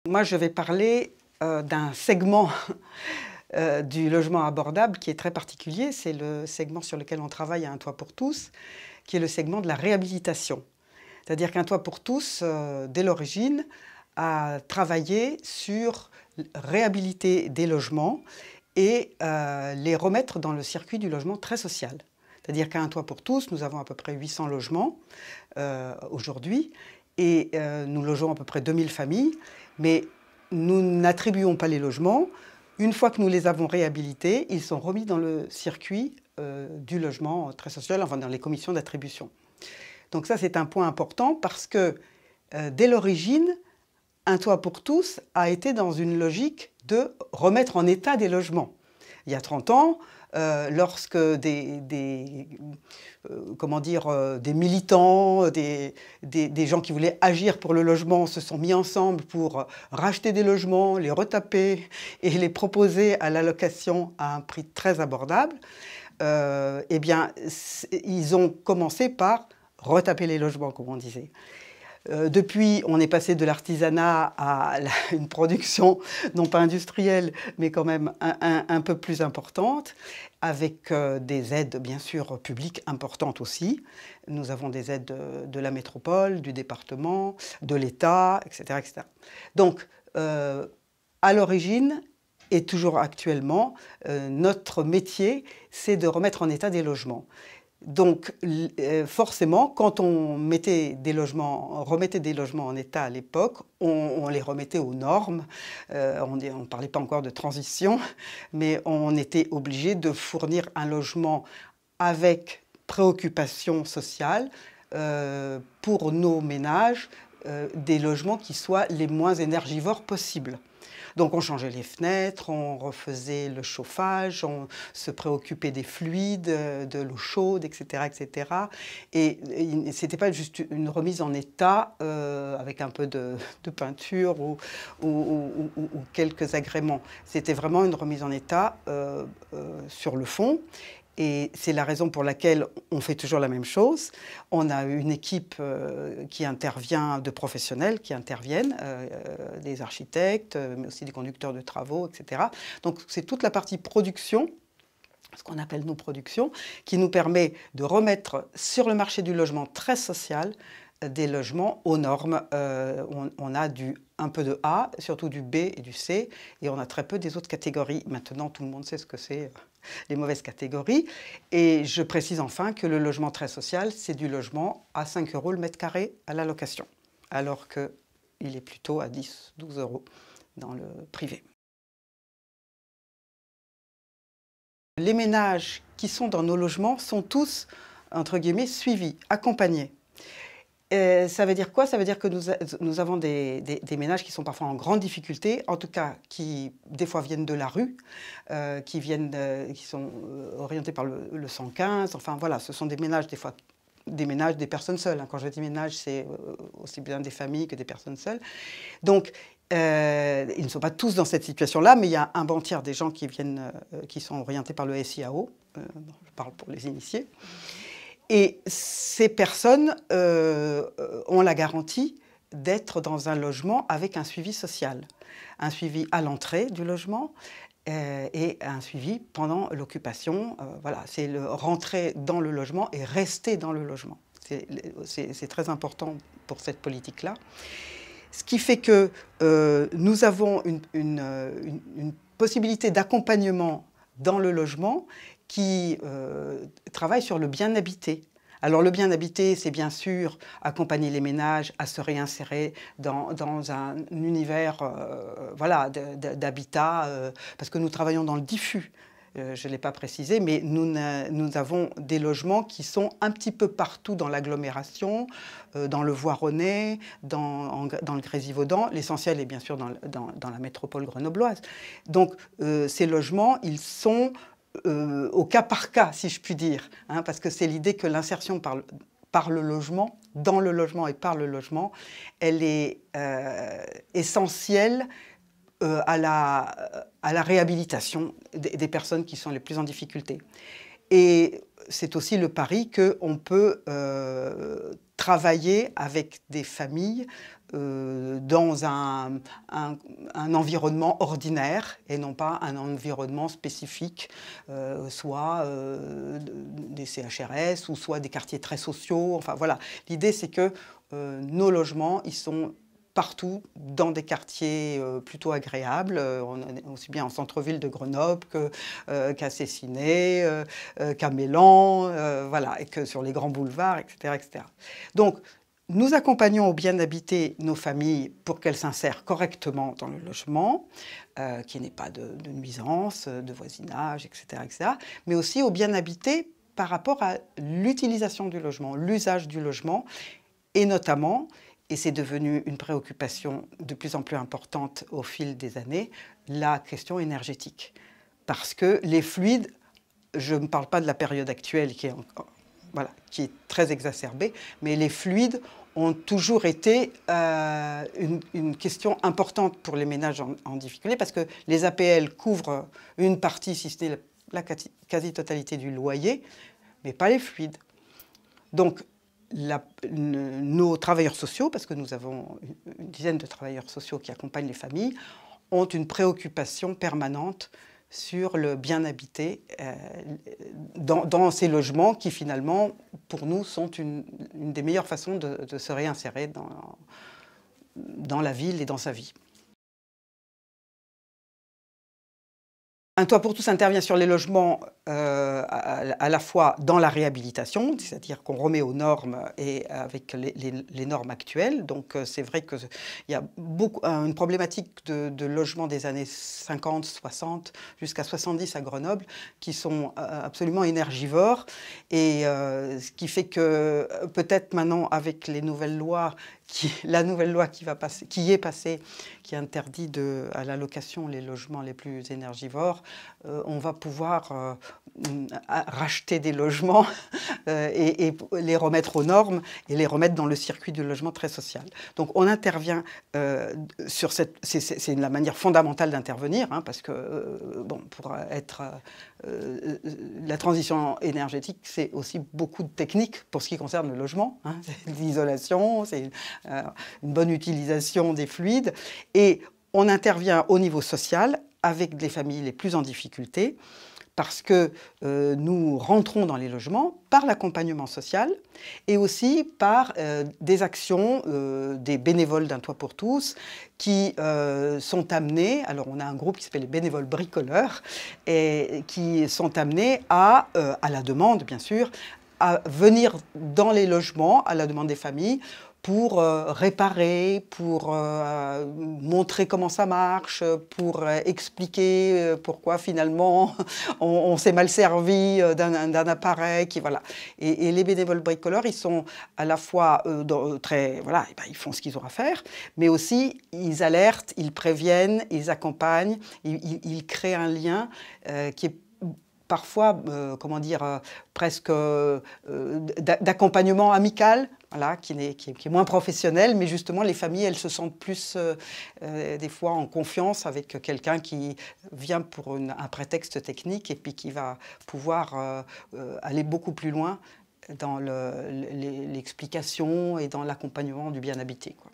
Moi, je vais parler d'un segment du logement abordable qui est très particulier. C'est le segment sur lequel on travaille à Un Toit pour tous, qui est le segment de la réhabilitation. C'est-à-dire qu'Un Toit pour tous, dès l'origine, a travaillé sur réhabiliter des logements et les remettre dans le circuit du logement très social. C'est-à-dire qu'à Un Toit pour tous, nous avons à peu près 800 logements aujourd'hui et nous logeons à peu près 2000 familles, mais nous n'attribuons pas les logements. Une fois que nous les avons réhabilités, ils sont remis dans le circuit du logement très social, enfin dans les commissions d'attribution. Donc ça, c'est un point important parce que dès l'origine, Un Toit pour tous a été dans une logique de remettre en état des logements. Il y a 30 ans, lorsque des militants, des gens qui voulaient agir pour le logement se sont mis ensemble pour racheter des logements, les retaper et les proposer à la location à un prix très abordable, eh bien, ils ont commencé par retaper les logements, comme on disait. Depuis, on est passé de l'artisanat à une production, non pas industrielle, mais quand même un peu plus importante, avec des aides, bien sûr, publiques importantes aussi. Nous avons des aides de la métropole, du département, de l'État, etc., etc. Donc, à l'origine, et toujours actuellement, notre métier, c'est de remettre en état des logements. Donc forcément, quand on remettait des logements en état à l'époque, on les remettait aux normes. On ne parlait pas encore de transition, mais on était obligé de fournir un logement avec préoccupation sociale pour nos ménages, des logements qui soient les moins énergivores possibles. Donc on changeait les fenêtres, on refaisait le chauffage, on se préoccupait des fluides, de l'eau chaude, etc., etc. Et ce n'était pas juste une remise en état avec un peu de peinture ou quelques agréments. C'était vraiment une remise en état sur le fond. Et c'est la raison pour laquelle on fait toujours la même chose. On a une équipe qui intervient, de professionnels qui interviennent, des architectes, mais aussi des conducteurs de travaux, etc. Donc c'est toute la partie production, ce qu'on appelle nos productions, qui nous permet de remettre sur le marché du logement très social des logements aux normes. On a un peu de A, surtout du B et du C, et on a très peu des autres catégories. Maintenant, tout le monde sait ce que c'est, les mauvaises catégories. Et je précise enfin que le logement très social, c'est du logement à 5 € le mètre carré à la location, alors qu'il est plutôt à 10, 12 € dans le privé. Les ménages qui sont dans nos logements sont tous, entre guillemets, suivis, accompagnés. Ça veut dire quoi? Ça veut dire que nous avons des ménages qui sont parfois en grande difficulté, en tout cas qui des fois viennent de la rue, qui sont orientés par le 115. Enfin voilà, ce sont des ménages des fois, des personnes seules. Quand je dis ménage, c'est aussi bien des familles que des personnes seules. Donc ils ne sont pas tous dans cette situation-là, mais il y a un bon tiers des gens qui sont orientés par le SIAO. Je parle pour les initiés. Et ces personnes ont la garantie d'être dans un logement avec un suivi social. Un suivi à l'entrée du logement et un suivi pendant l'occupation. Voilà, c'est rentrer dans le logement et rester dans le logement. C'est très important pour cette politique-là. Ce qui fait que nous avons une possibilité d'accompagnement dans le logement qui travaille sur le bien habité. Alors le bien habité, c'est bien sûr accompagner les ménages à se réinsérer dans un univers voilà, d'habitat, parce que nous travaillons dans le diffus. Je ne l'ai pas précisé, mais nous avons des logements qui sont un petit peu partout dans l'agglomération, dans le Voironnais, dans le Grésivaudan. L'essentiel est bien sûr dans la métropole grenobloise. Donc ces logements, ils sont au cas par cas, si je puis dire, hein, parce que c'est l'idée que l'insertion par le logement, dans le logement et par le logement, elle est essentielle à la réhabilitation des personnes qui sont les plus en difficulté. Et c'est aussi le pari qu'on peut travailler avec des familles dans un environnement ordinaire et non pas un environnement spécifique, soit des CHRS ou soit des quartiers très sociaux. Enfin voilà, l'idée c'est que nos logements, ils sont partout dans des quartiers plutôt agréables, aussi bien en centre-ville de Grenoble qu'à Cessiné, qu'à Mélan, voilà, et que sur les grands boulevards, etc., etc. Donc, nous accompagnons au bien habiter nos familles pour qu'elles s'insèrent correctement dans le logement, qu'il n'y ait pas de nuisances, de voisinage, etc., etc., mais aussi au bien habiter par rapport à l'utilisation du logement, l'usage du logement, et notamment, et c'est devenu une préoccupation de plus en plus importante au fil des années, la question énergétique. Parce que les fluides, je ne parle pas de la période actuelle qui est, voilà, qui est très exacerbée, mais les fluides ont toujours été une question importante pour les ménages en difficulté, parce que les APL couvrent une partie, si ce n'est la quasi-totalité du loyer, mais pas les fluides. Donc, nos travailleurs sociaux, parce que nous avons une dizaine de travailleurs sociaux qui accompagnent les familles, ont une préoccupation permanente sur le bien habité dans ces logements qui finalement, pour nous, sont une des meilleures façons de se réinsérer dans la ville et dans sa vie. Un toit pour tous intervient sur les logements à la fois dans la réhabilitation, c'est-à-dire qu'on remet aux normes et avec les normes actuelles. Donc c'est vrai qu'il y a une problématique de logement des années 50, 60, jusqu'à 70 à Grenoble, qui sont absolument énergivores. Et ce qui fait que peut-être maintenant avec les nouvelles lois, la nouvelle loi qui est passée, qui interdit à la location les logements les plus énergivores, on va pouvoir racheter des logements et les remettre aux normes et les remettre dans le circuit du logement très social. Donc on intervient sur c'est la manière fondamentale d'intervenir, hein, parce que bon, pour être la transition énergétique, c'est aussi beaucoup de techniques pour ce qui concerne le logement, hein. C'est l'isolation, c'est une bonne utilisation des fluides, et on intervient au niveau social avec les familles les plus en difficulté, parce que nous rentrons dans les logements par l'accompagnement social et aussi par des actions des bénévoles d'un toit pour tous qui sont amenés, alors on a un groupe qui s'appelle les bénévoles bricoleurs, et qui sont amenés à la demande bien sûr, à venir dans les logements, à la demande des familles, pour réparer, pour montrer comment ça marche, pour expliquer pourquoi finalement on s'est mal servi d'un appareil. Voilà. Et les bénévoles bricoleurs, ils sont à la fois très... Voilà, et ben, ils font ce qu'ils ont à faire, mais aussi ils alertent, ils préviennent, ils accompagnent, ils créent un lien qui est parfois, comment dire, presque d'accompagnement amical, voilà, qui est moins professionnel, mais justement les familles, elles se sentent plus des fois en confiance avec quelqu'un qui vient pour un prétexte technique et puis qui va pouvoir aller beaucoup plus loin dans l'explication et dans l'accompagnement du bien habité, quoi.